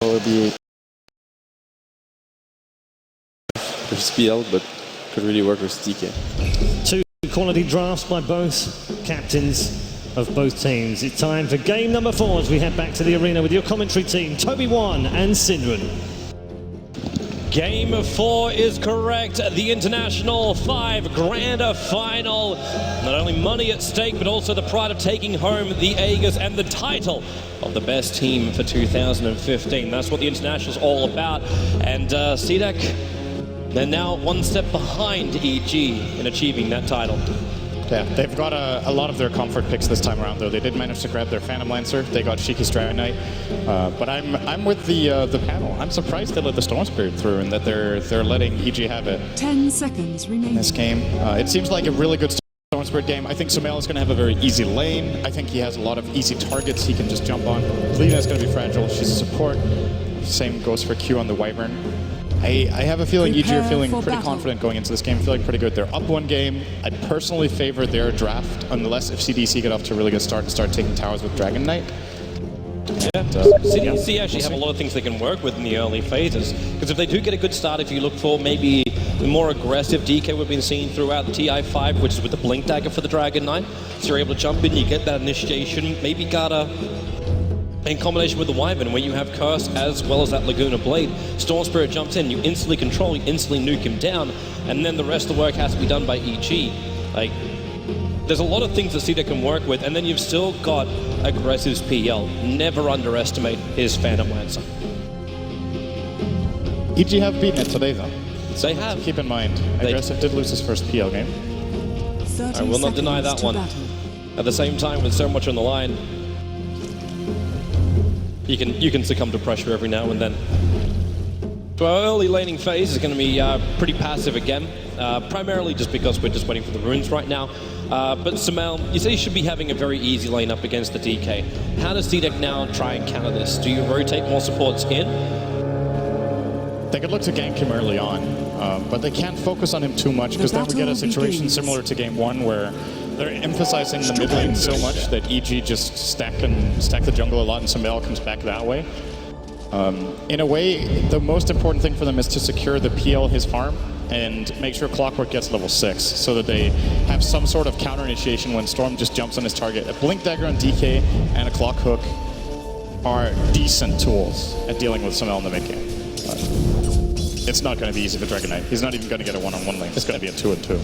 will be with SPL, but could really work with TK. Two quality drafts by both captains of both teams. It's time for game number 4 as we head back to the arena with your commentary team, Tobiwan and Synderen. Game 4 is correct. The International 5 Grand Final. Not only money at stake, but also the pride of taking home the Aegis and the title of the best team for 2015. That's what the International's all about. And CDEC, they're now one step behind EG in achieving that title. Yeah, they've got a lot of their comfort picks this time around, though. They did manage to grab their Phantom Lancer. They got Shiki's Dragon Knight. But I'm with the panel. I'm surprised they let the Storm Spirit through and that they're letting EG have it. 10 seconds remaining. In this game. It seems like a really good Storm Spirit game. I think Sumail is going to have a very easy lane. I think he has a lot of easy targets he can just jump on. Lina is going to be fragile. She's a support. Same goes for Q on the Wyvern. I have a feeling EG are feeling pretty confident going into this game, feeling pretty good. They're up one game. I'd personally favor their draft, unless if CDEC get off to a really good start and start taking towers with Dragon Knight. Yeah, CDEC actually have a lot of things they can work with in the early phases. Because if they do get a good start, if you look for maybe the more aggressive DK we've been seeing throughout the TI5, which is with the Blink Dagger for the Dragon Knight, so you're able to jump in, you get that initiation, maybe Gata in combination with the Wyvern, where you have Curse as well as that Laguna Blade. Storm Spirit jumps in, you instantly control, you instantly nuke him down, and then the rest of the work has to be done by EG. Like, there's a lot of things that CDEC can work with, and then you've still got Aggressive's PL. Never underestimate his Phantom Lancer. EG have beaten it today, though. They have. Keep in mind, Aggressive did lose his first PL game. I will not deny that one. At the same time, with so much on the line, you can succumb to pressure every now and then. So our early laning phase is going to be pretty passive again, primarily just because we're just waiting for the runes right now. But Sumail, you say you should be having a very easy lane up against the DK. How does CDEC now try and counter this? Do you rotate more supports in? They could look to gank him early on, but they can't focus on him too much, because then we get a situation similar to Game 1 where they're emphasizing the mid lane so much that EG just stack the jungle a lot and Sumail comes back that way. In a way, the most important thing for them is to secure the PL his farm and make sure Clockwork gets level 6 so that they have some sort of counter initiation when Storm just jumps on his target. A Blink Dagger on DK and a Clock Hook are decent tools at dealing with Sumail in the mid game. It's not going to be easy for Dragon Knight. He's not even going to get a one-on-one lane. It's going to be a 2-on-2.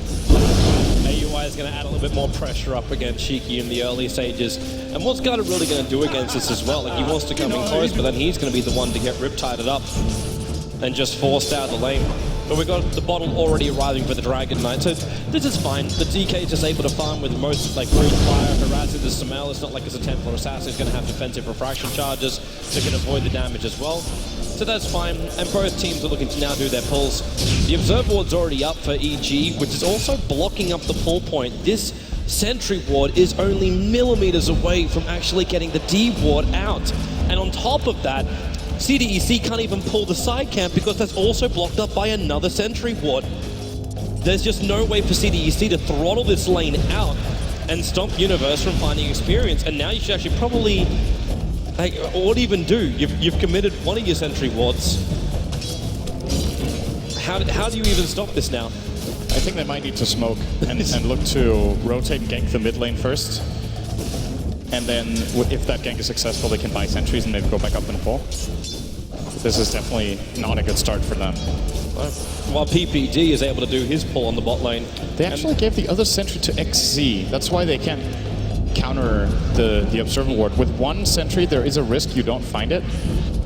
AUI is going to add a little bit more pressure up against Shiki in the early stages. And what's Gata really going to do against this as well? Like, he wants to come in close, but then he's going to be the one to get rip-tided up and just forced out of the lane. But we've got the bottle already arriving for the Dragon Knight, so this is fine. The DK is just able to farm with most, like, Rune Fire, harassing the Sumail. It's not like it's a Templar Assassin. He's going to have defensive refraction charges, so he can avoid the damage as well. So that's fine, and both teams are looking to now do their pulls. The Observer Ward's already up for EG, which is also blocking up the pull point. This Sentry Ward is only millimeters away from actually getting the D Ward out. And on top of that, CDEC can't even pull the side camp because that's also blocked up by another Sentry Ward. There's just no way for CDEC to throttle this lane out and stop Universe from finding experience. And now you should actually probably, like, what even do? You've committed one of your Sentry Wards. How do you even stop this now? I think they might need to smoke and look to rotate and gank the mid lane first. And then if that gank is successful, they can buy sentries and maybe go back up and pull. This is definitely not a good start for them. While PPD is able to do his pull on the bot lane. They actually gave the other sentry to XZ. That's why they can't counter the Observer Ward. With one sentry, there is a risk you don't find it.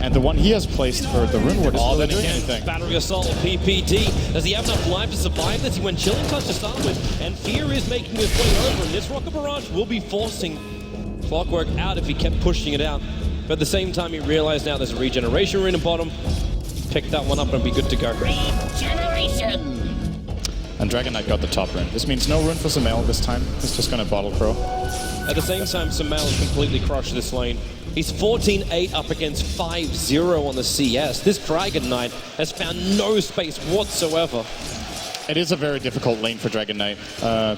And the one he has placed for the Rune Ward is not really doing anything. Battery Assault of PPD. Does he have enough life to survive this? He went Chilling Touch to start with, and Fear is making his way over, and this Rocket Barrage will be forcing Clockwork out if he kept pushing it out. But at the same time, he realized now there's a Regeneration Rune in bottom. Pick that one up and be good to go. Regeneration! And Dragon Knight got the top rune. This means no rune for Sumail this time. He's just going to Bottle Crow. At the same time, Sumail has completely crushed this lane. He's 14-8 up against 5-0 on the CS. This Dragon Knight has found no space whatsoever. It is a very difficult lane for Dragon Knight.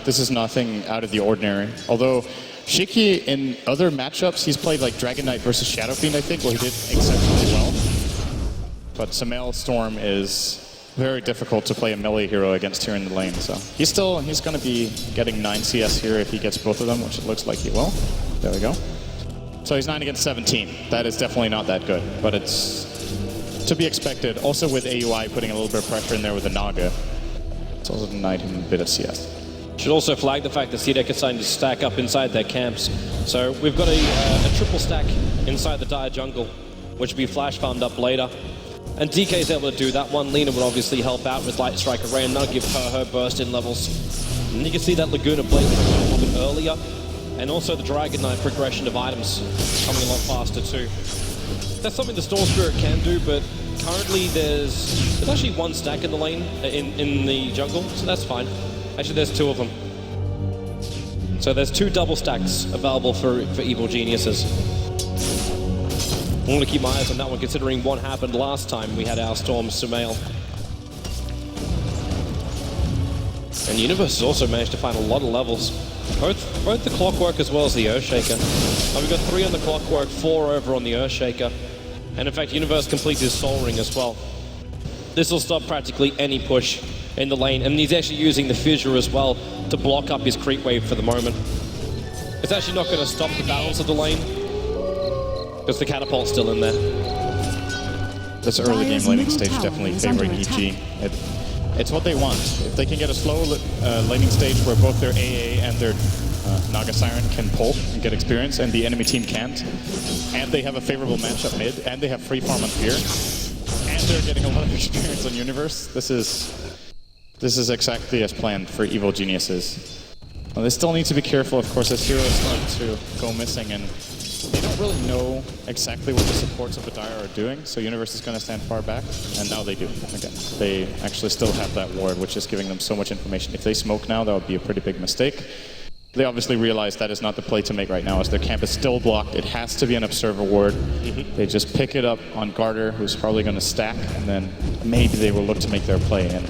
This is nothing out of the ordinary. Although Shiki, in other matchups, he's played like Dragon Knight versus Shadow Fiend, I think, where he did exceptionally well. but Sumail Storm is very difficult to play a melee hero against here in the lane. So he's going to be getting 9 CS here if he gets both of them, which it looks like he will. There we go. So he's 9 against 17. That is definitely not that good, but it's to be expected. Also with AUI putting a little bit of pressure in there with the Naga, it's also denied him a bit of CS. Should also flag the fact that CDEC is starting to stack up inside their camps. So we've got a triple stack inside the Dire jungle, which will be flash farmed up later. And DK is able to do that one. Lina would obviously help out with Light Strike Array and now give her burst in levels. And you can see that Laguna Blade coming a little bit earlier. And also the Dragon Knight progression of items coming a lot faster too. That's something the Storm Spirit can do, but currently there's actually one stack in the lane, in the jungle, so that's fine. Actually, there's 2 of them. So there's 2 double stacks available for Evil Geniuses. I'm going to keep my eyes on that one, considering what happened last time we had our Storm Sumail. And Universe has also managed to find a lot of levels. Both the Clockwork as well as the Earthshaker. We've got 3 on the Clockwork, 4 over on the Earthshaker. And in fact, Universe completes his Soul Ring as well. This will stop practically any push in the lane, and he's actually using the Fissure as well to block up his creep wave for the moment. It's actually not going to stop the balance of the lane, because the Catapult's still in there. This early game laning stage definitely favoring EG. It's what they want. If they can get a slow laning stage where both their AA and their Naga Siren can pull and get experience, and the enemy team can't, and they have a favorable matchup mid, and they have free farm on Fear, and they're getting a lot of experience on Universe, this is exactly as planned for Evil Geniuses. Well, they still need to be careful, of course, as heroes start to go missing, and they don't really know exactly what the supports of the Dire are doing, so Universe is going to stand far back, and now they do. Again, they actually still have that ward, which is giving them so much information. If they smoke now, that would be a pretty big mistake. They obviously realize that is not the play to make right now, as their camp is still blocked. It has to be an Observer ward. They just pick it up on Garter, who's probably going to stack, and then maybe they will look to make their play. And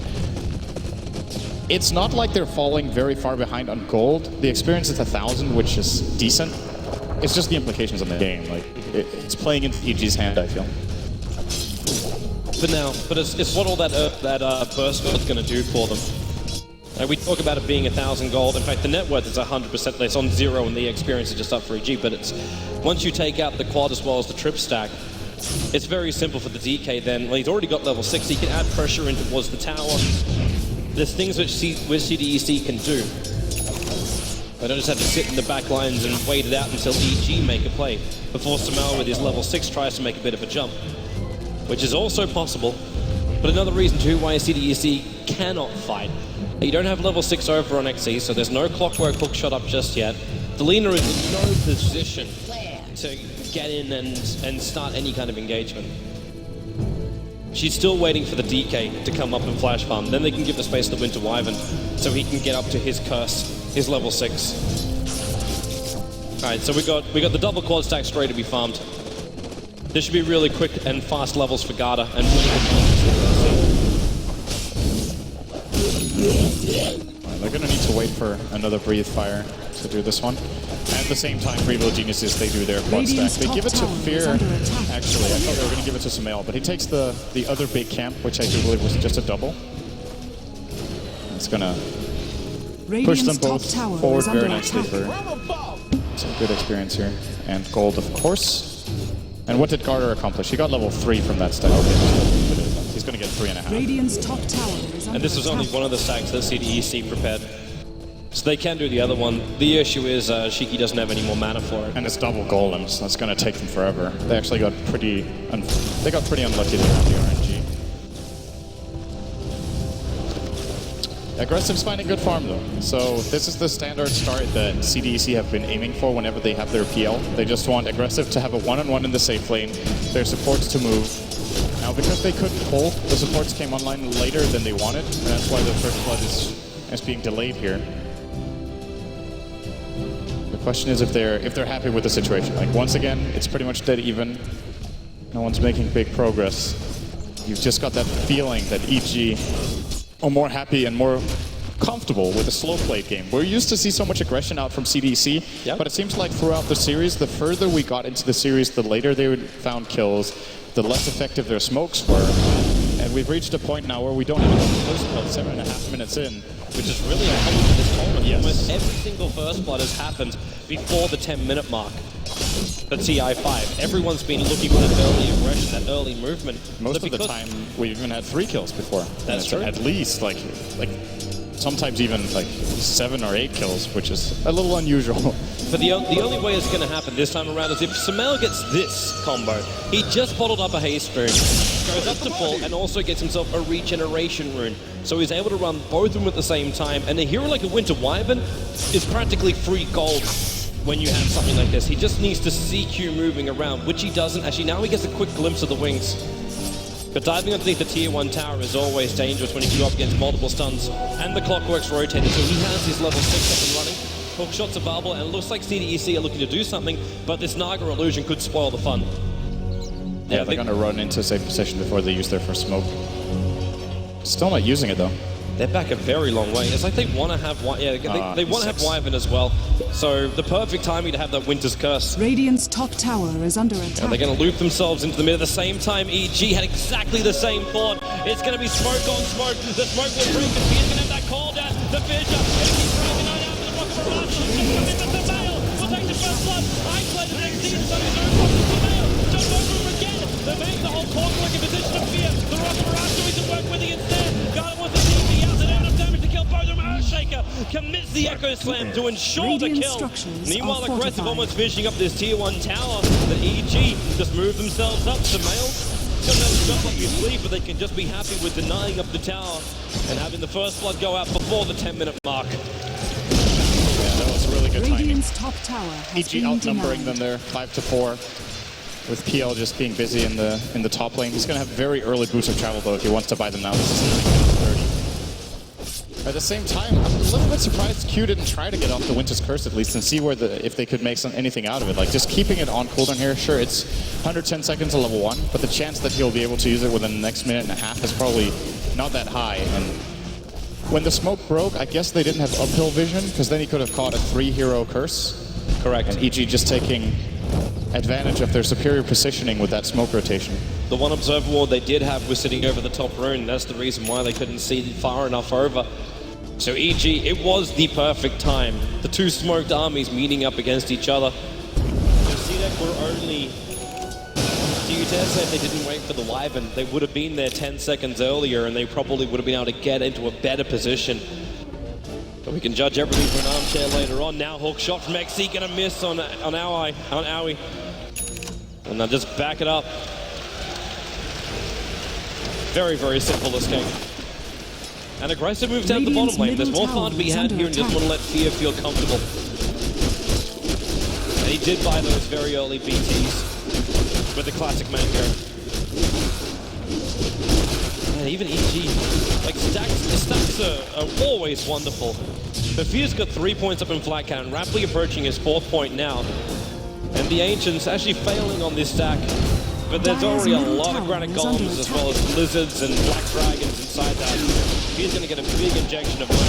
it's not like they're falling very far behind on gold. The experience is 1,000, which is decent. It's just the implications of the game. Like it's playing into EG's hand, I feel. But now, it's what all that burst is going to do for them. We talk about it being 1,000 gold. In fact, the net worth is 100%. It's on 0, and the experience is just up for EG. But it's once you take out the quad as well as the trip stack, it's very simple for the DK. Then, well, he's already got level 6. He can add pressure in towards the tower. There's things which CDEC can do. They don't just have to sit in the back lines and wait it out until EG make a play before Sumail with his level 6 tries to make a bit of a jump, which is also possible. But another reason too why CDEC cannot fight. You don't have level 6 over on XC, so there's no Clockwork hook shot up just yet. Delina is in no position to get in and start any kind of engagement. She's still waiting for the DK to come up and flash farm. Then they can give the space to the Winter Wyvern so he can get up to his curse, his level 6. Alright, so we got the double quad stack straight to be farmed. This should be really quick and fast levels for Garda and really good. They're going to need to wait for another Breathe Fire to do this one. At the same time, for Evil Geniuses, they do their quad stack. They give it to Fear, actually. I thought they were going to give it to Sumail, but he takes the other big camp, which I do believe was just a double. It's going to push them both forward very nicely for some good experience here. And gold, of course. And what did Garter accomplish? He got level 3 from that stack. Okay. He's going to get 3.5. Radiant's top tower is under And this was only one of the stacks that CDEC prepared. So they can do the other one. The issue is Shiki doesn't have any more mana for it. And it's double golems. That's going to take them forever. They actually got pretty unlucky there on the RNG. Aggressive's finding good farm though. So this is the standard start that CDEC have been aiming for whenever they have their PL. They just want Aggressive to have a one-on-one in the safe lane, their supports to move. Now because they couldn't pull, the supports came online later than they wanted, and that's why the First Blood is being delayed here. The question is if they're happy with the situation. Like once again, it's pretty much dead even. No one's making big progress. You've just got that feeling that EG are more happy and more comfortable with a slow play game. We're used to see so much aggression out from CDEC, Yep. but it seems like throughout the series, the further we got into the series, the later they found kills, the less effective their smokes were. And we've reached a point now where we don't even have the first blood 7.5 minutes in. Which is really uncommon for this tournament. Yes. Almost every single first blood has happened before the 10-minute mark. The TI5. Everyone's been looking for that early aggression, that early movement. Most So of the time, we've even had 3 kills before. That's true. At least, like sometimes even like 7 or 8 kills, which is a little unusual. But the only way it's going to happen this time around is if Sumail gets this combo. He just bottled up a haste rune, goes up to full, and also gets himself a regeneration rune. So he's able to run both of them at the same time. And a hero like a Winter Wyvern is practically free gold when you have something like this. He just needs to CQ moving around, which he doesn't. Actually, now he gets a quick glimpse of the wings. But diving underneath the tier 1 tower is always dangerous when you go up against multiple stuns. And the clockwork's rotating, so he has his level 6 up and running. Hook shots available, and it looks like CDEC are looking to do something, but this Naga illusion could spoil the fun. Yeah, they're going to run into a safe position before they use their first smoke. Still not using it, though. They're back a very long way. It's like they want to have they want to have Wyvern as well. So the perfect timing to have that Winter's Curse. Radiant's top tower is under attack. And they're going to loop themselves into the mid at the same time. EG had exactly the same thought. It's going to be smoke on smoke. The smoke will break. The Fear's going to have that call down. The Fissure. He's dragging out after the rocket barrage. It's the Sumail. We'll take the first blood. Isolated the next season. So he's over to Sumail. Jump over him again. They're making the whole Clockwork in position of fear. The rocket barrage doing some work with it instead. Garden wants to TP out. They don't have enough damage to kill both of them. Earthshaker commits the Echo Slam to ensure the kill. Meanwhile, Aggressive almost finishing up this tier 1 tower. The EG just move themselves up. Sumail got another shot up your sleeve, but they can just be happy with denying up the tower and having the first blood go out before the 10-minute mark. Yeah, that was really good timing. Radiant's top tower has EG been outnumbering denied. them there, 5-4. With PL just being busy in the top lane. He's going to have very early boost of travel, though, if he wants to buy them now. This is 30. At the same time, I'm a little bit surprised Q didn't try to get off the Winter's Curse at least and see where if they could make anything out of it. Like, just keeping it on cooldown here, sure, it's 110 seconds to level 1, but the chance that he'll be able to use it within the next minute and a half is probably not that high. And when the smoke broke, I guess they didn't have uphill vision, because then he could have caught a 3-hero curse. Correct. And EG just taking advantage of their superior positioning with that smoke rotation. The one observer ward they did have was sitting over the top rune. That's the reason why they couldn't see far enough over. So EG, it was the perfect time. The two smoked armies meeting up against each other. The CDEC were only... Do you dare say if they didn't wait for the Wyvern, they would have been there 10 seconds earlier and they probably would have been able to get into a better position. But we can judge everything from an armchair later on. Now hook shot from XC, gonna miss on Owie. And now just back it up. Very, very simple escape. And Aggressive moves down the bottom lane. There's more fun to be had here and just want to let Fear feel comfortable. And he did buy those very early BTs with the classic Mango. And even EG, like the stacks are always wonderful. But Fear's got 3 points up in flat count, rapidly approaching his 4th point now. And the Ancients actually failing on this stack. But there's already a lot of granite golems as well as lizards and black dragons inside that. He's going to get a big injection of money.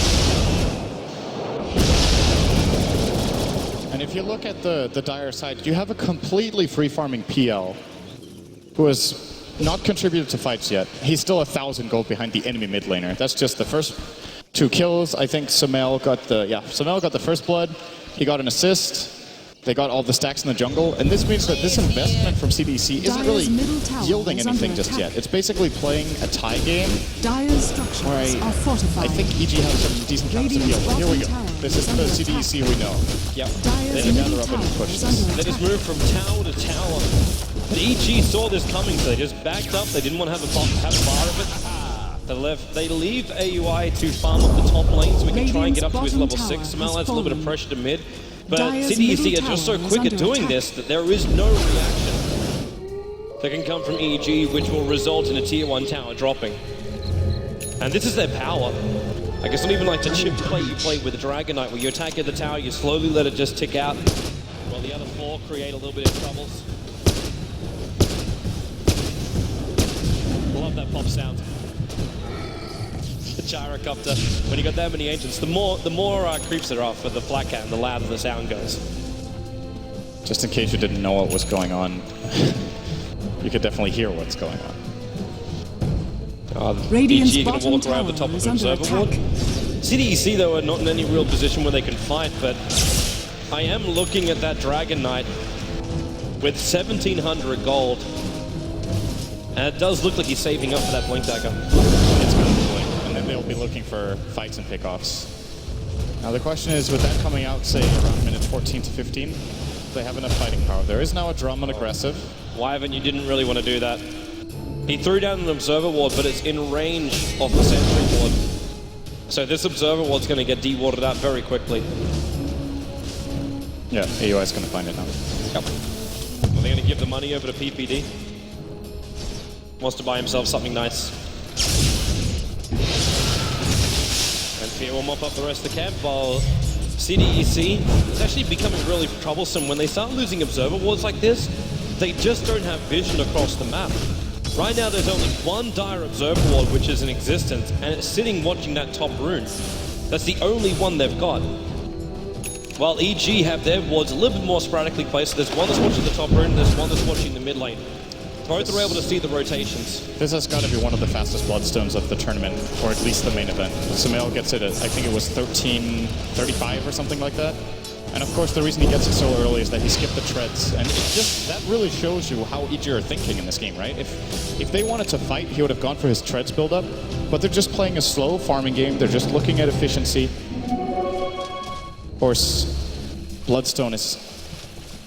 And if you look at the dire side, you have a completely free farming PL who has not contributed to fights yet. He's still 1,000 gold behind the enemy mid laner. That's just the first 2 kills. I think Sumail got the first blood. He got an assist. They got all the stacks in the jungle, and this means that this investment from CDEC isn't really yielding anything just yet. It's basically playing a tie game where I think EG has some decent chance to heal. But here we go. This is the CDEC we know. Yep. They gather up and push this. They just moved from tower to tower. The EG saw this coming, so they just backed up. They didn't want to have a bar of it. They leave AUI to farm up the top lane so we can try and get up to his level 6. Sumail adds a little bit of pressure to mid. But CDEC are just so quick at doing this that there is no reaction that can come from EG, which will result in a tier 1 tower dropping. And this is their power. Like, it's not even like the chip play you play with the Dragon Knight, where you attack at the tower, you slowly let it just tick out, while the other 4 create a little bit of troubles. Love that pop sound. the gyrocopter. When you got that many agents, the more creeps there are for the Black Cat, the louder the sound goes. Just in case you didn't know what was going on, you could definitely hear what's going on. Radiant's EG going to walk around bottom the top tower of is the under observer ward. attack. CDEC, though, are not in any real position where they can fight, but I am looking at that Dragon Knight with 1,700 gold. And it does look like he's saving up for that Blink Dagger. It's going to blink, and then they'll be looking for fights and pickoffs. Now the question is, with that coming out, say, around minute 14 to 15, they have enough fighting power. There is now a drum and aggressive. Wyvern, you didn't really want to do that. He threw down an Observer Ward, but it's in range of the Sentry Ward. So this Observer Ward's going to get de-warded out very quickly. Yeah, AUI is going to find it now. Yep. Well, they're going to give the money over to PPD. Wants to buy himself something nice. And Fear will mop up the rest of the camp, while CDEC is actually becoming really troublesome. When they start losing Observer Wards like this, they just don't have vision across the map. Right now there's only one Dire Observer Ward which is in existence, and it's sitting watching that top rune. That's the only one they've got. While EG have their wards a little bit more sporadically placed. There's one that's watching the top rune, there's one that's watching the mid lane. Both are able to see the rotations. This has got to be one of the fastest Bloodstones of the tournament, or at least the main event. Sumail gets it at, I think it was 13:35 or something like that. And of course, the reason he gets it so early is that he skipped the treads. And it just, that really shows you how EG are thinking in this game, right? If they wanted to fight, he would have gone for his treads build-up. But they're just playing a slow farming game. They're just looking at efficiency. Of course, Bloodstone is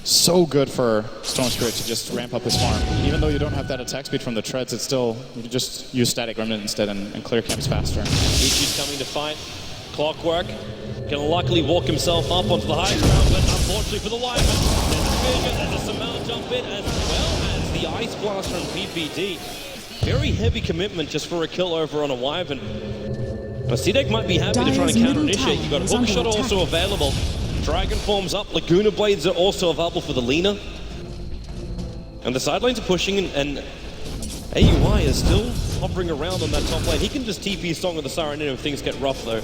so good for Storm Spirit to just ramp up his farm. Even though you don't have that attack speed from the treads, it's still, you can just use Static Remnant instead and clear camps faster. EG's coming to fight. Clockwork can luckily walk himself up onto the high ground, but unfortunately for the Wyvern, there's a Vision, there's a Sumail jump in, as well as the Ice Blast from PPD. Very heavy commitment just for a kill over on a Wyvern. But CDEC might be happy to try and counter-initiate. You've got a Hookshot also available. Dragon Forms up, Laguna Blades are also available for the Lina. And the side lanes are pushing, and AUI is still hovering around on that top lane. He can just TP Song of the Siren in if things get rough, though.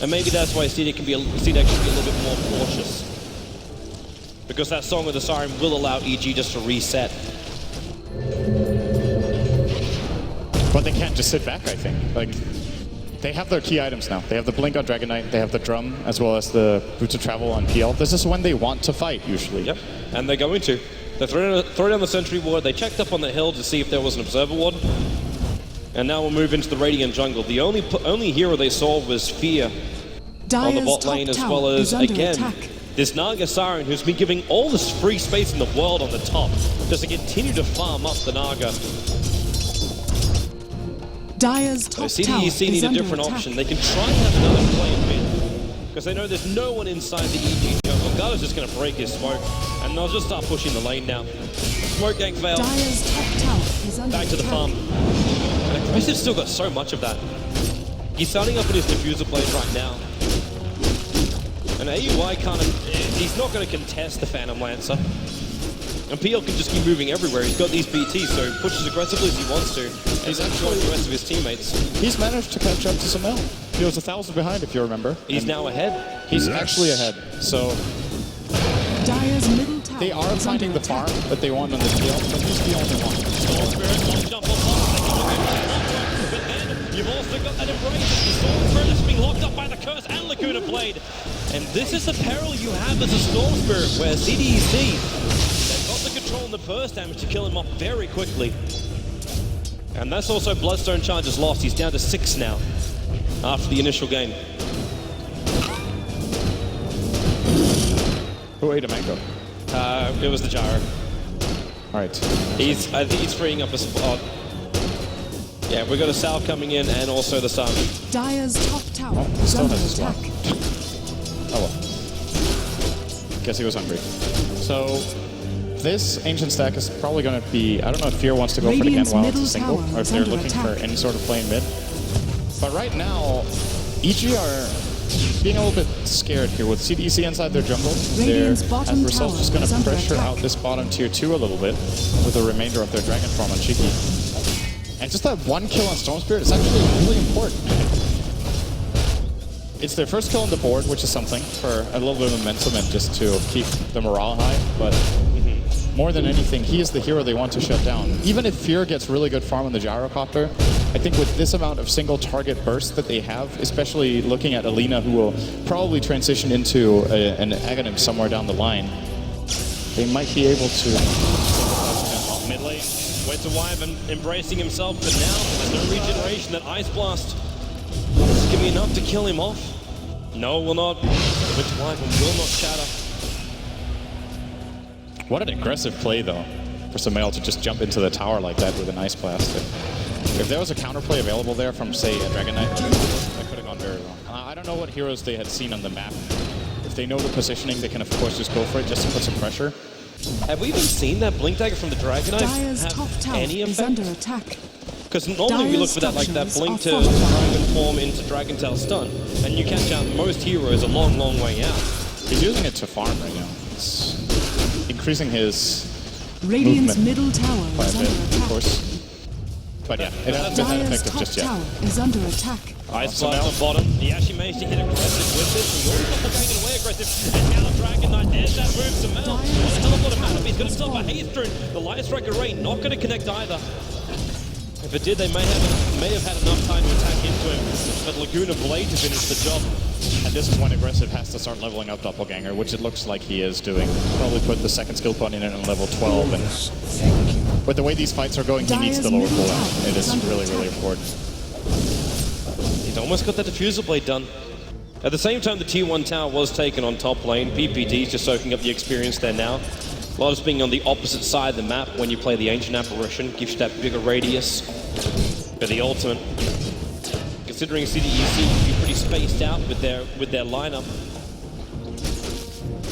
And maybe that's why CDEC should be a little bit more cautious. Because that Song of the Siren will allow EG just to reset. But they can't just sit back, I think. Like, they have their key items now. They have the Blink on Dragon Knight, they have the Drum, as well as the Boots of Travel on PL. This is when they want to fight, usually. Yep, and they're going to. They throw down the Sentry Ward, they checked up on the hill to see if there was an Observer Ward. And now we'll move into the Radiant jungle. The only hero they saw was Fear on the bot lane, as well as, again, this Naga Siren, who's been giving all this free space in the world on the top, just to continue to farm up the Naga. Dire's top tower CDEC need a different option. They can try and have another play in mid, because they know there's no one inside the EG jungle. Gala's just going to break his smoke, and they'll just start pushing the lane now. Smoke gank failed. Dire's top tower is under Back to the attack. farm. And Aggressive's still got so much of that. He's starting up with his Diffuser Blade right now. And AUI he's not going to contest the Phantom Lancer. And PL can just keep moving everywhere. He's got these BTs, so he pushes aggressively as he wants to. And he's enjoying the rest of his teammates. He's managed to catch up to Sumail. He was 1,000 behind, if you remember. He's now ahead. He's actually ahead. So Dire's middle tower they are is finding under the farm attack. that they want on the field, but he's the only one. Storm Spirit, long jump on top. But then you've also got that Embrace. The Storm Spirit is being locked up by the Curse and Laguna Blade. And this is the peril you have as a Storm Spirit, where CDEC, they've got the control and the burst damage to kill him off very quickly. And that's also Bloodstone charges lost. He's down to 6 now after the initial game. Who ate a mango? It was the Gyro. All right. I think he's freeing up a spot. Yeah, we've got a Sal coming in and also the Sun. Dire's top tower He is still under has his attack. one. Oh well. Guess he was hungry. So this Ancient Stack is probably going to be, I don't know if Fear wants to go Radiant's for the Gen while it's a middle single, tower or if is they're under looking attack. for any sort of play in mid. But right now, EG are being a little bit scared here with CDEC inside their jungle. Radiant's They're, bottom as a result, tower just going is to under pressure attack. out this bottom tier 2 a little bit with the remainder of their Dragon Form on Cheeky. And just that one kill on Storm Spirit is actually really important. It's their first kill on the board, which is something for a little bit of momentum and just to keep the morale high. But more than anything, he is the hero they want to shut down. Even if Fear gets really good farm on the gyrocopter, I think with this amount of single target burst that they have, especially looking at Alina, who will probably transition into an Aghanim somewhere down the line, they might be able to. Mid lane, went to Wyvern, embracing himself, but now there's no regeneration. That Ice Blast is gonna be enough to kill him off. No, will not. Went to Wyvern, will not shatter. What an aggressive play, though, for Sumail to just jump into the tower like that with an Ice Blast. If there was a counterplay available there from, say, a Dragon Knight, that could have gone very well. I don't know what heroes they had seen on the map. If they know the positioning, they can, of course, just go for it just to put some pressure. Have we even seen that Blink Dagger from the Dragon Knight Dire's top have tower any is effect? under attack. Because normally we look for that, like that Blink to Dragon form into Dragon Tail stun, and you catch out most heroes a long, long way out. He's using it to farm right now. It's increasing his Radiant's movement middle tower by a is bit, under of attack. course. But yeah, it hasn't been that Dire's effective top just yet. tower is under attack. Ice Blast on bottom. He actually managed to hit aggressive with this. He already got the dragon away aggressive. And now Dragon Knight, there's that move to Mel. What a hell of a lot of mana. He's got himself a haste rune. The Light Strike Array not going to connect either. If it did, they may have had enough time to attack into him. But Laguna Blade to finish the job. And this is when Aggressive has to start leveling up Doppelganger, which it looks like he is doing. Probably put the second skill point in it on level 12. And with the way these fights are going, he needs the lower cooldown. It is really, really important. He's almost got that Diffusal Blade done. At the same time, the Tier 1 tower was taken on top lane. PPD's just soaking up the experience there now. Lotus being on the opposite side of the map when you play the Ancient Apparition gives you that bigger radius for the ultimate. Considering CDEC be pretty spaced out with their lineup,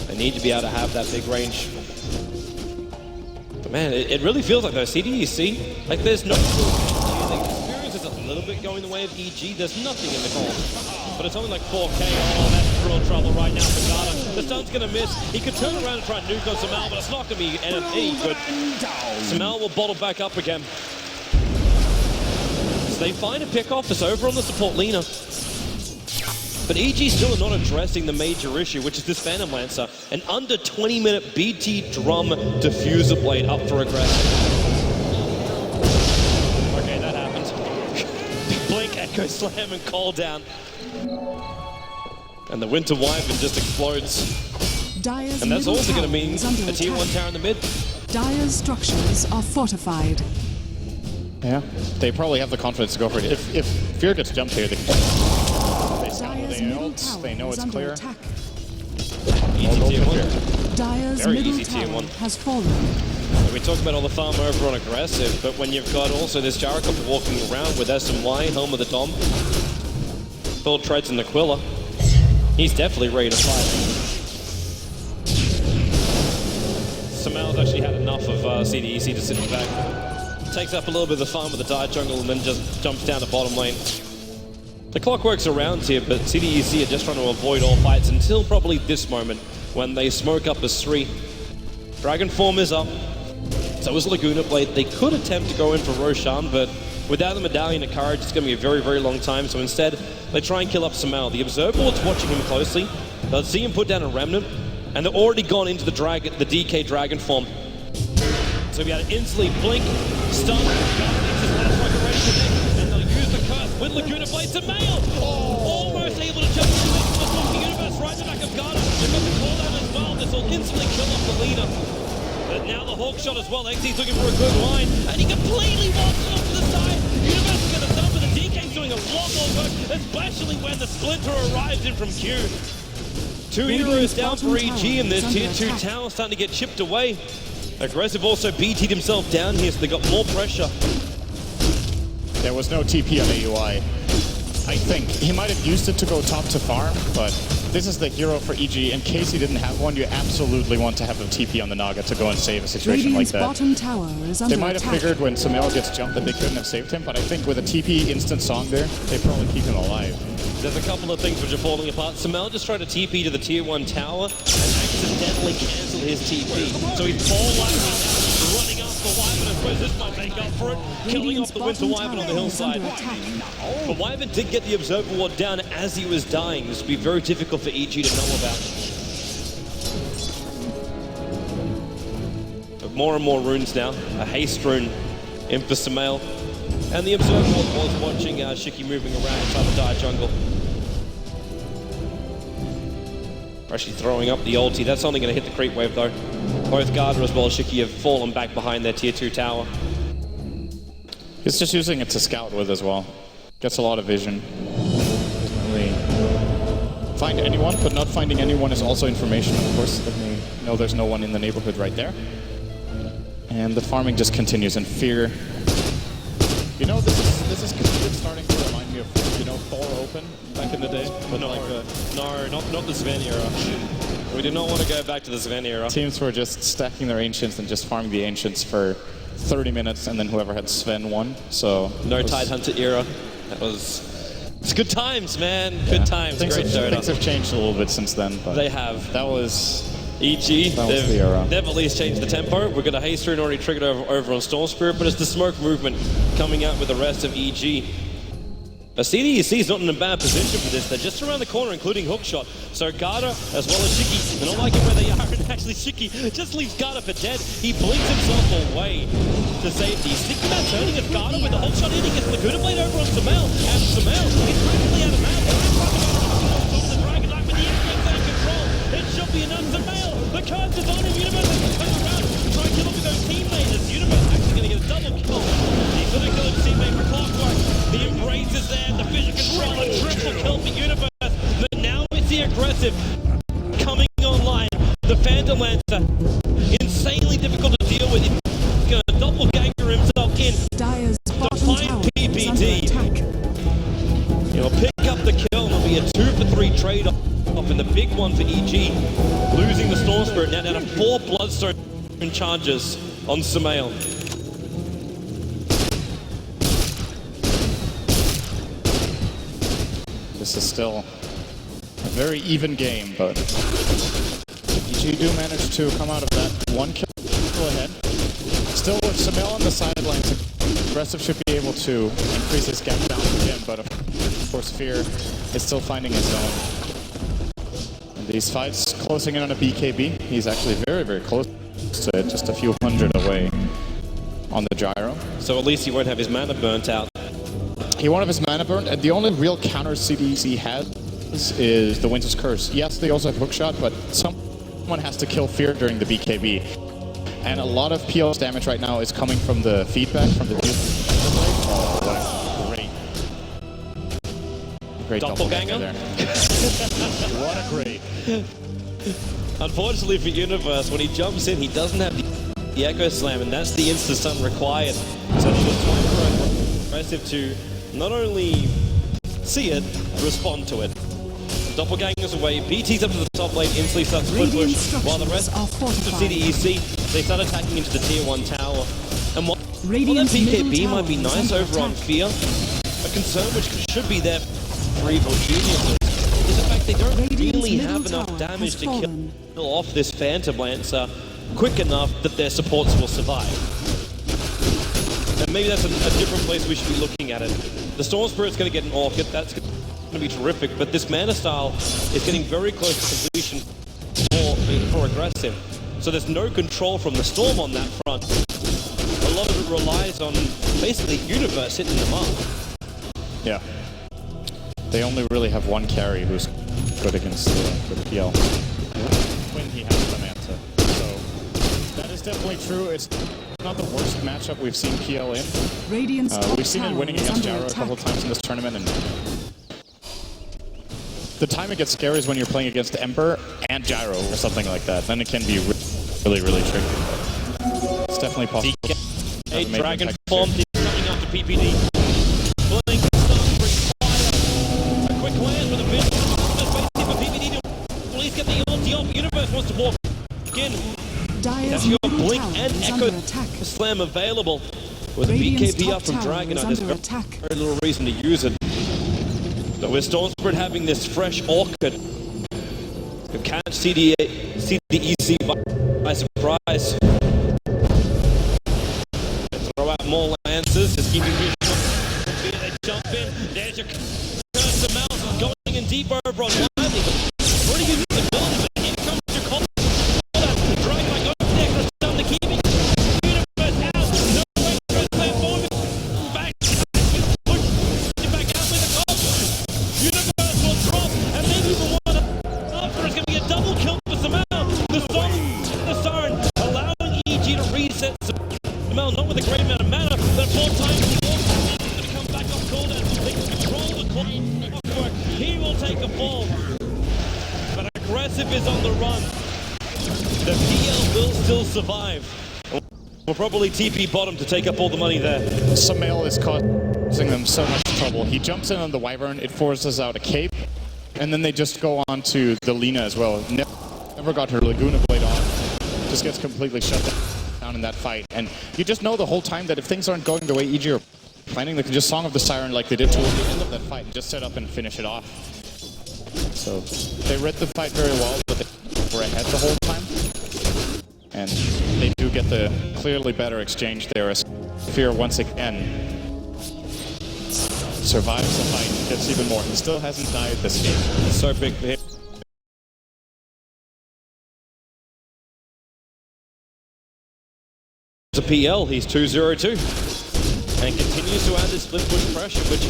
they need to be able to have that big range. But man, it really feels like though CDEC, like there's no the experience is a little bit going the way of EG. There's nothing in the call, but it's only like 4K. Oh, that's real trouble right now for Gata. The stun's gonna miss. He could turn around and try and nuke on Sumail, but it's not gonna be any good. Sumail will bottle back up again. So they find a pick-off. It's over on the support Lina. But EG still are not addressing the major issue, which is this Phantom Lancer. An under 20-minute BT Drum Diffuser Blade up for aggressive. Okay, that happened. Blink, Echo Slam, and Call Down. And the Winter Wyvern just explodes. Dire's And that's middle also going to tower mean is under a Tier 1 attack. tower in the mid. Dire's structures are fortified. Yeah, they probably have the confidence to go for it. If Fear gets jumped here, they scout Dire's the middle ults, tower they know is it's under clear. attack. Easy Go Tier for 1. Fear. Dire's Very middle easy Tier tower 1. has fallen. We talked about all the farm over on aggressive, but when you've got also this Gyrocopter walking around with SMY, Helm of the Dom, Full Treads in the Quilla, he's definitely ready to fight. Sumail's actually had enough of CDEC to sit back. Takes up a little bit of the farm with the Dire Jungle and then just jumps down to bottom lane. The clock works around here, but CDEC are just trying to avoid all fights until probably this moment when they smoke up as 3. Dragon Form is up. So is Laguna Blade. They could attempt to go in for Roshan, but without the Medallion of Courage, it's going to be a very, very long time. So instead, they try and kill up Sumail. The Observer Board's watching him closely. They'll see him put down a Remnant, and they're already gone into the DK Dragon Form. So we got to instantly blink, stun, and they'll use the curse with Laguna Blade. Sumail! Almost able to jump into the universe right in the back of Garda. They've got the cooldown as well. This will instantly kill off the leader. But now the Hawk Shot as well. XT's looking for a good line, and he completely walks it off to the side. Universe is going to stop, but the DK's doing a lot more work, especially when the Splinter arrives in from Q. 2 heroes down for EG, and this Tier 2 tower starting to get chipped away. Aggressive also BT'd himself down here, so they got more pressure. There was no TP on AUI. I think he might have used it to go top to farm, but this is the hero for EG. In case he didn't have one, you absolutely want to have a TP on the Naga to go and save a situation Radiant's like that. bottom tower is under They might have attack. figured when Sumail gets jumped that they couldn't have saved him, but I think with a TP instant song there, they probably keep him alive. There's a couple of things which are falling apart. Sumail just tried to TP to the Tier 1 tower and accidentally cancelled his TP. So he's all running up the Wyvern as suppose this might make up for it. Killing off the Winter Wyvern on the hillside. But Wyvern did get the Observer Ward down as he was dying. This would be very difficult for EG to know about. But more and more runes now. A haste rune in for Sumail. And the Observer Ward was watching Shiki moving around inside the Dire jungle. Actually throwing up the ulti. That's only going to hit the creep wave though. Both Garda as well as Shiki have fallen back behind their tier 2 tower. He's just using it to scout with as well. Gets a lot of vision. Doesn't really find anyone, but not finding anyone is also information, of course, that they know there's no one in the neighborhood right there. And the farming just continues in fear. You know, this is starting to remind me of, you know, Thor Open back in the day. But No, like not the Sven era. We do not want to go back to the Sven era. teams were just stacking their ancients and just farming the ancients for 30 minutes, and then whoever had Sven won. So No Tidehunter era. That was... It's good times, man. Good times. Things Great Dota. have changed a little bit since then, but They have. that was... EG, That was the era. they've at least changed the tempo. We've got a haste rune already triggered over on Storm Spirit, but it's the smoke movement coming out with the rest of EG. But CDEC is not in a bad position for this. They're just around the corner, including Hookshot. So Garda, as well as Shiki, they're not liking where they are, and actually Shiki just leaves Garda for dead. He blinks himself away to safety. He's thinking about turning at Garda with the Hookshot in. He gets the Laguna Blade over on Sumail, and Sumail is practically out of mana. The Dragon Knight with the instincts out of control. It should be enough. Sumail, the curse is on him. Universe has to turn around, try and kill off with those teammates. Universe actually going to get a double kill. He's going to kill his teammate for Clockwork. The embrace is there, the vision control, a triple kill for Universe. But now it's the aggressive coming online. The Phantom Lancer, insanely difficult to deal with. He's going to doppelganger himself in. Dire's bottom Define tower is under PPD. attack. He'll pick up the kill, and it'll be a 2-for-3 trade-off, and the big one for EG. Losing the Storm Spirit, now down to 4 Bloodstone charges on Sumail. This is still a very even game, but EG do manage to come out of that one kill ahead. Still with Sumail on the sidelines, Aggressive should be able to increase his gap down again, but of course Fear is still finding his zone. And these fights closing in on a BKB. He's actually very, very close to it, just a few hundred away on the gyro. So at least he won't have his mana burnt out. He won't have his mana burned, and the only real counter CDEC has is the Winter's Curse. Yes, they also have Hookshot, but someone has to kill Fear during the BKB. And a lot of PL's damage right now is coming from the feedback from the Oh, what a great Doppelganger there. What a great. Unfortunately for Universe, when he jumps in, he doesn't have the Echo Slam, and that's the insta-stun required. So it was time for Aggressive to not only see it, respond to it. Doppelganger's away, BT's up to the top lane, instantly starts split push, while the rest of CDEC, they start attacking into the tier 1 tower. And while that BKB might be nice over on Fear, a concern which should be there for Evil Geniuses is the fact they don't really have enough damage to kill off this Phantom Lancer quick enough that their supports will survive. And maybe that's a different place we should be looking at it. The Storm Spirit's going to get an Orchid, that's going to be terrific, but this mana style is getting very close to completion for Aggressive. So there's no control from the Storm on that front. A lot of it relies on basically Universe hitting them up. Yeah. They only really have one carry who's good against the PL. When he has the answer. So that is definitely true. It's not the worst matchup we've seen PL in. We've seen it winning against Gyro a couple times in this tournament, and the time it gets scary is when you're playing against Ember and Gyro or something like that. Then it can be really, really tricky. It's definitely possible. A Dragon Form coming after PPD. Blink, stun, bring fire. A quick land with a bit. Just waiting for PPD to at least get the ulti off. Universe wants to walk in. That's your Blink and Echo Slam available. With a BKB up from Dragon, there's very little reason to use it. So with Storm Spirit having this fresh Orchid, to catch CDEC by surprise. advantage. Samel going in deep over on Wiley. Pretty good ability, but here comes your call. Drag back over next. That's down the keeping. Universe out. No way to transfer forward. Back. Push it back out with a call. Universe will drop. And maybe the one after is going to be a double kill for Samel. The song, the siren, allowing EG to reset Samel, not with a great amount of mana. That 4 times going to come back off cooldown. They can control the clock. He will take a fall. But Aggressive is on the run. The PL will still survive. We'll probably TP bottom to take up all the money there. Samel is causing them so much trouble. He jumps in on the Wyvern, it forces out a cape, and then they just go on to the Lina as well. Never got her Laguna Blade on. Just gets completely shut down in that fight. And you just know the whole time that if things aren't going the way EG are planning, they can just Song of the Siren like they did towards the end of that fight and just set up and finish it off. So they read the fight very well, but they were ahead the whole time. And they do get the clearly better exchange there as Fear once again survives the fight, gets even more. He still hasn't died this game. So big hit. To PL, he's 2-0-2 and continues to add this split push pressure, which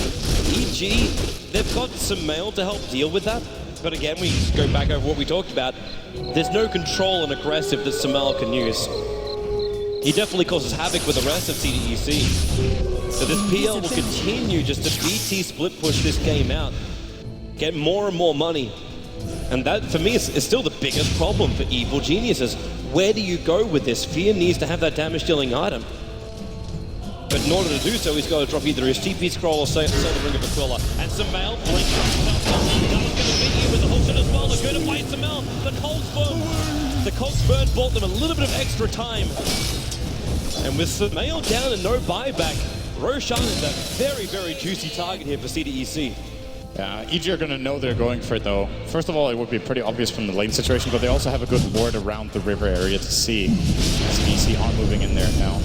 EG, they've got some mail to help deal with that. But again, we go back over what we talked about. There's no control and aggressive that Samel can use. He definitely causes havoc with the rest of CDEC. So this PL will continue just to BT split push this game out, get more and more money. And that, for me, is still the biggest problem for Evil Geniuses. Where do you go with this? Fear needs to have that damage-dealing item. But in order to do so, he's got to drop either his TP scroll or sell the Ring of Aquila. And Samel blinks himself up. Dallas going to beat you with the hook shot as well. They're going to fight Samel. The Cold Spur bought them a little bit of extra time. And with Samel down and no buyback, Roshan is a very, very juicy target here for CDEC. Yeah, EG are going to know they're going for it though. First of all, it would be pretty obvious from the lane situation, but they also have a good ward around the river area to see. CDEC are moving in there now.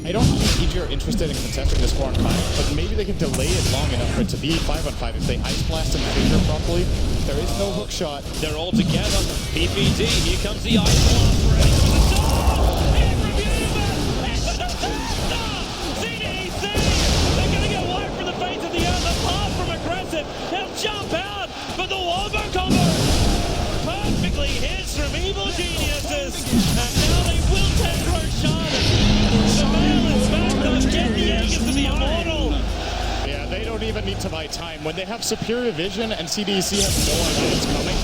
I don't think EG are interested in contesting this 4-on-5, but maybe they can delay it long enough for it to be 5-on-5 if they Ice Blast and Finger properly. There is no hook shot. They're all together. PPD, here comes the Ice Blast. Ready for the start! CDEC! They're going to get wiped from the face of the earth apart from Aggressive. They'll jump out, but the Warbone combo perfectly hits from Evil Geniuses. And now they will take Roshan. Get the egg into the immortal. Yeah, they don't even need to buy time. When they have superior vision and CDEC has no idea it's coming,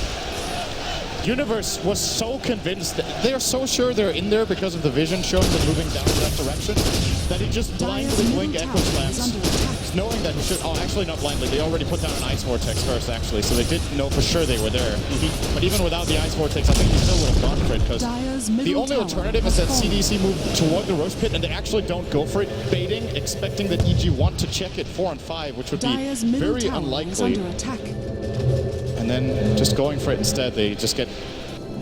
Universe was so convinced that they're so sure they're in there because of the vision showing them moving down in that direction that he just blindly blink Echo Slams, knowing that he should. Oh, actually not blindly. They already put down an Ice Vortex first, actually, so they didn't know for sure they were there. But even without the Ice Vortex, I think he still would have gone for it because the only alternative is that CDC move toward the Roche Pit and they actually don't go for it, baiting, expecting that EG want to check it 4-on-5, which would be very unlikely. And then just going for it instead, they just get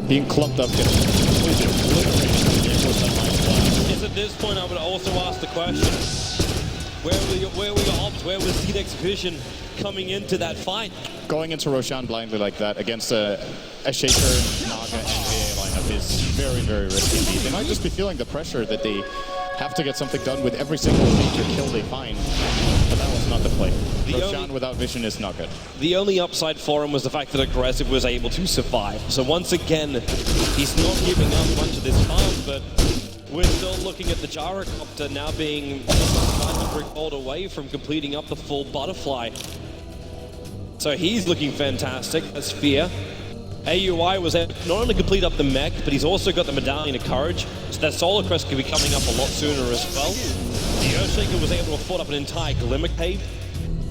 being clumped up, get completely obliterated. Yes, at this point, I would also ask the question: where were your ops? Where was CDEC's vision coming into that fight? Going into Roshan blindly like that against a Shaker, Naga, and AA lineup is very, very risky indeed. They might just be feeling the pressure that they have to get something done with every single major kill they find. But that was not the play. Roshan without vision is not good. The only upside for him was the fact that Aggressive was able to survive. So once again, he's not giving up much of this farm, but we're still looking at the Gyrocopter now being 500 gold away from completing up the full butterfly. So he's looking fantastic as Fear. AUI was able to not only complete up the mech, but he's also got the Medallion of Courage, so that Solar Crest could be coming up a lot sooner as well. The Earthshaker was able to afford up an entire Glimmer Cave,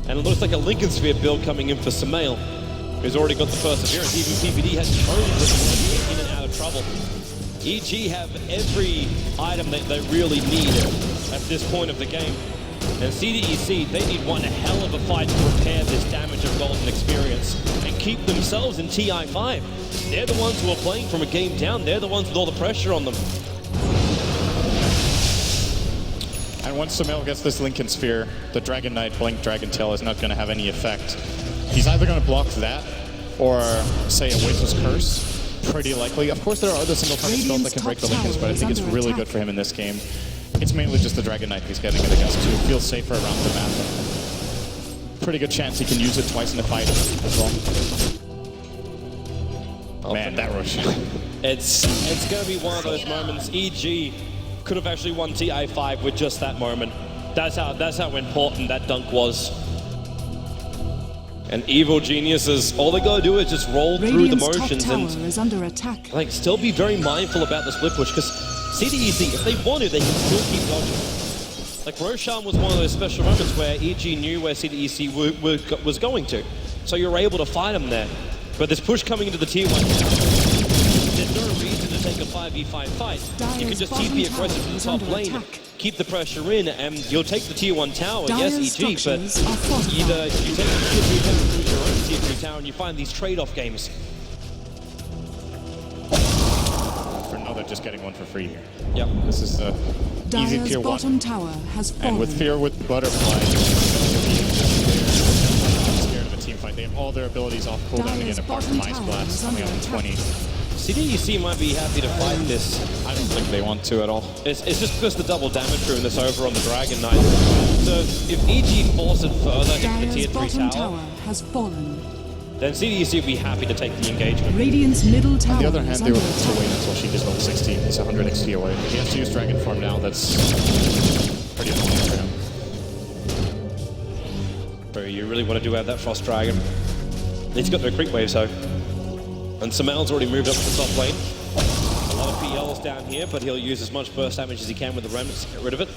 and it looks like a Lincoln Sphere build coming in for Samel, who's already got the Perseverance. Even PPD has totally in and out of trouble. EG have every item that they really need at this point of the game. And CDEC, they need one hell of a fight to repair this damage of golden experience and keep themselves in TI5. They're the ones who are playing from a game down. They're the ones with all the pressure on them. And fine. Once Sumail gets this Lincoln Sphere, the Dragon Knight Blink Dragon Tail is not going to have any effect. He's either going to block that or, say, a Oasis Curse. Pretty likely. Of course, there are other single-target spells that can break the Lincolns, but I think it's really good for him in this game. It's mainly just the Dragon Knight he's getting it against to feel safer around the map. Pretty good chance he can use it twice in the fight as well. Man, that rush. It's going to be one of those moments. EG could have actually won TI5 with just that moment. That's how important that dunk was. And evil geniuses, all they gotta do is just roll through the motions and is under attack. like still be very mindful about the split push, because CDEC, if they want to, they can still keep dodging. Like Roshan was one of those special moments where EG knew where CDEC was going to, so you're able to fight them there. But this push coming into the tier 1, there's no reason to take a 5v5 fight. You can just TP aggressive in the top lane, keep the pressure in, and you'll take the tier 1 tower, yes, EG, but either you take the tier 3 tower or lose your own tier 3 tower, and you find these trade-off games. For now, they're just getting one for free here. Yep. This is the easy tier 1. Bottom tower has fallen. And with Fear with Butterfly, scared of a team fight. They have all their abilities off cooldown again, apart from Ice Blast coming up in 20. CDEC might be happy to fight this. I don't think they want to at all. It's just because the double damage rune that's over on the Dragon Knight. So if EG force it further into the tier 3 tower, has fallen. then CDEC would be happy to take the engagement. Radiant's middle tower. On the other hand, they would have to wait until she gets level 16. It's 100 XP away. If he has to use Dragon Form now, that's pretty annoying for him. Bro, you really want to do have that Frost Dragon. He's got no creep waves though. And Sumail's already moved up to the top lane. A lot of PLs down here, but he'll use as much burst damage as he can with the remnants to get rid of it.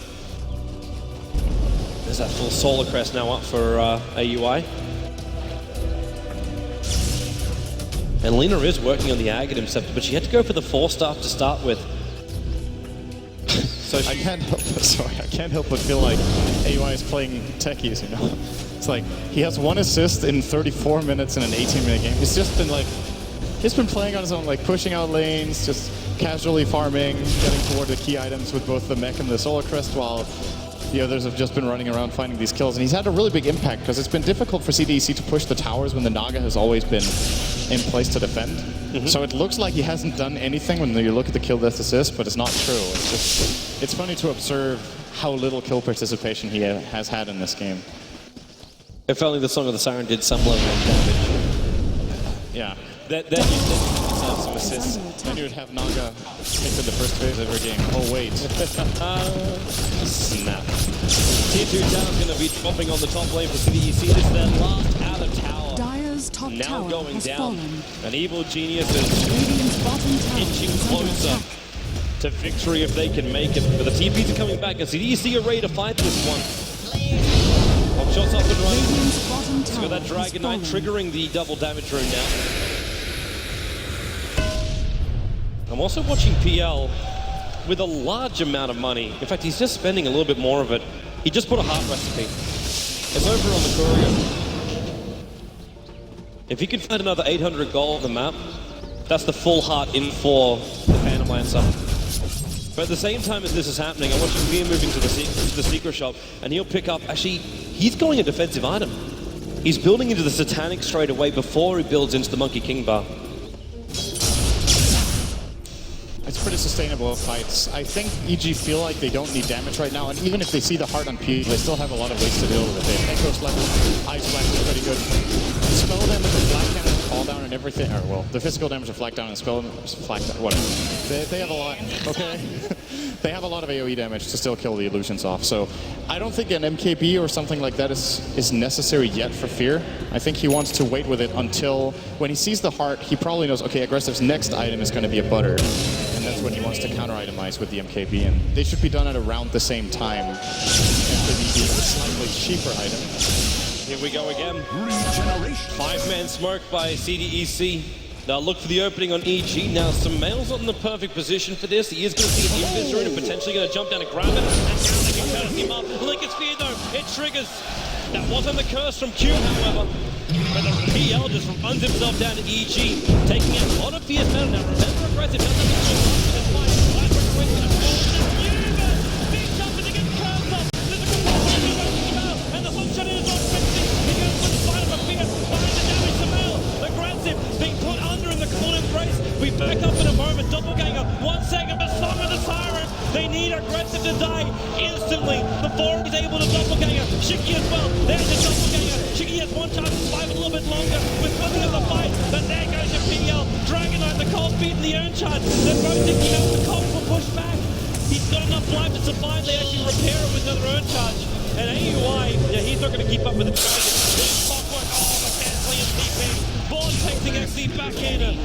There's that full Solar Crest now up for AUI. And Lina is working on the Aghanim Scepter, but she had to go for the 4-staff to start with. So I can't help but feel like AUI is playing techies, you know? It's like, he has 1 assist in 34 minutes in an 18-minute game. He's just been like, he's been playing on his own, like pushing out lanes, just casually farming, getting toward the key items with both the mech and the Solar Crest, while the others have just been running around finding these kills. And he's had a really big impact, because it's been difficult for CDEC to push the towers when the Naga has always been in place to defend. So it looks like he hasn't done anything when you look at the kill death assist, but it's not true. It's just, it's funny to observe how little kill participation he has had in this game. if only the Song of the Siren did some level of damage. Yeah. Then you have some assists. Then you would have Naga into the first phase of every game. Oh wait. Snap. Tier 2 tower is going to be dropping on the top lane for CDEC. This is their last outer tower. Dire's top Now tower going has down. fallen. An evil genius is Radiant's bottom tower inching is under closer attack. to victory if they can make it. But the TPs are coming back, and CDEC are ready to fight this one. Pop shots up and running. Radiant's bottom He's got tower that Dragon Knight has fallen. triggering the double damage rune now. I'm also watching PL with a large amount of money. In fact, he's just spending a little bit more of it. He just put a heart recipe. It's over on the courier. If he can find another 800 gold on the map, that's the full heart in for the Phantom Lancer. But at the same time as this is happening, I'm watching Veer moving to the secret shop, and he'll pick up, actually, he's going a defensive item. He's building into the Satanic straight away before he builds into the Monkey King bar. It's pretty sustainable fights. I think EG feel like they don't need damage right now, and even if they see the heart on P, they still have a lot of ways to deal with it. They have Echo Slap, Ice Blast is pretty good. Spell damage and Flag Cannon and Call Down and everything, or well, the physical damage of Flag Down and Spell Flag Down, whatever. They have a lot, okay? They have a lot of AoE damage to still kill the illusions off, so I don't think an MKB or something like that is necessary yet for Fear. I think he wants to wait with it until, when he sees the heart, he probably knows, okay, Aggressive's next item is going to be a Butter. That's when he wants to counter-itemize with the MKB, and they should be done at around the same time. MKB being a slightly cheaper item. Here we go again. 5-man smoke by CDEC. Now look for the opening on EG. Now Sumail's not in the perfect position for this. He is going to see the Invis rune and potentially going to jump down and grab it. And now they can curse him up. Lincoln Sphere though, it triggers. That wasn't the curse from Q, however. But the PL just runs himself down to EG, taking out a lot of fierce metal. Now remember, aggressive doesn't have to this fight. Viper Quinn going to fall. Big jump and they get curved up. Shiki as well. There's a doppelganger. Shiki has one chance to survive a little bit longer with nothing of the fight, but there goes your PL. Dragon Knight, the Colt beating the Urn Charge. They're both thinking out the Colt will push back. He's got enough life to survive. They actually repair it with another Urn Charge. And AUI, yeah, he's not going to keep up with the Dragon. There's Clockwork, the canceling and TP. Born takes XC back in.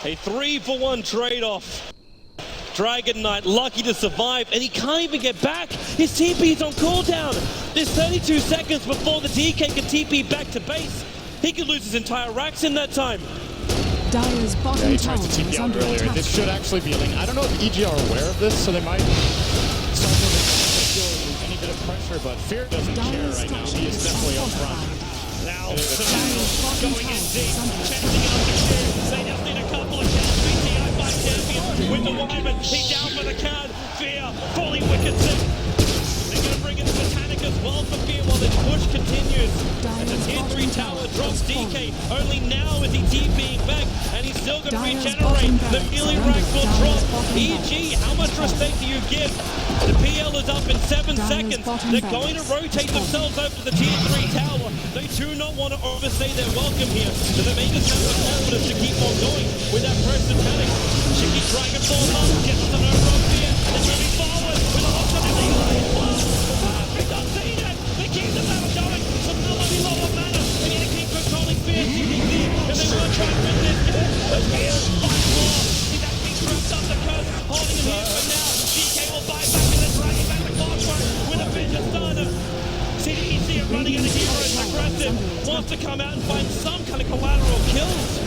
A 3-for-1 trade-off. Dragon Knight lucky to survive, and he can't even get back. His TP is on cooldown. There's 32 seconds before the DK can TP back to base. He could lose his entire racks in that time. Dire's bottom He tower tries to TP is out under earlier. attack. This should actually be a link. I don't know if EG are aware of this, so they might start to feel any bit of pressure, but Fear doesn't care right now. He is definitely up front. Now, Tobiwan going in deep, chasing it up the queue. They just need a couple of kills. TI5 champion with the Wyman. He's down for the card. Fear fully wickets it. They're going to bring in the Botanic as well for Fear while this push continues. As the tier 3 tower drops DK. Only now is he TPing back, and he's still going to regenerate. The melee rank will drop. EG, how much respect do you give? The PL is up in 7 seconds. They're going to rotate themselves over to the tier 3 tower. They do not want to overstay their welcome here, so they may just have the confidence to keep on going with that Preston panic. Shiki Dragon Ball up, gets to no rock here. They're moving forward with a hot shot in the eye. We've not seen it. The Kingdom are going. Some bloody lower mana. They need to keep controlling Fear, CDEC, and they will try and win this game. But Fear fights more. He's actually trapped up the coast, holding him here for now. DK will buy back in the Dragon back the Clockwork with a vicious stun. CDEC are running out of heroes. Aggressive wants to come out and find some kind of collateral kills.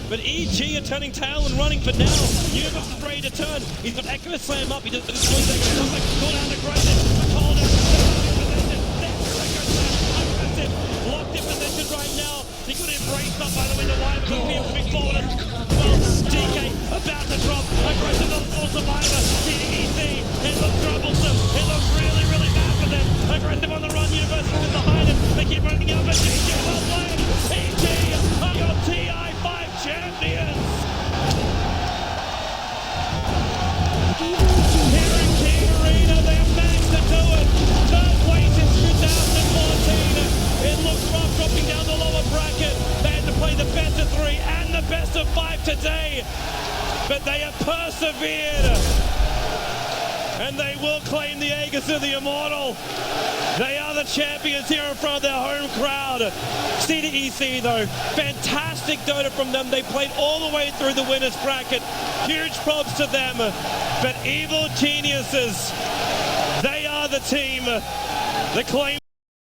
But EG are turning tail and running for now. Universe is ready to turn. He's got Echo Slam up. He doesn't swing that. Comes back, call down aggressive. Call down position. There's Echo Slam. Aggressive. Locked in position right now. He got embraced up by the way the Wyvern got him moving forward. Well, DK about to drop. Aggressive on full survivor. CDEC. It looks troublesome. It looks really, really bad for them. Aggressive on the run. Universe is behind him. They keep running out, but DK well played. EG are your TI5 champions. Here in King Arena, they have managed to do it. Third place since 2014. It looks rough dropping down the lower bracket. They had to play the best of 3 and the best of 5 today. But they have persevered. And they will claim the Aegis of the Immortal. They are the champions here in front of their home crowd. CDEC though, fantastic Dota from them. They played all the way through the winners bracket. Huge props to them. But Evil Geniuses, they are the team that claim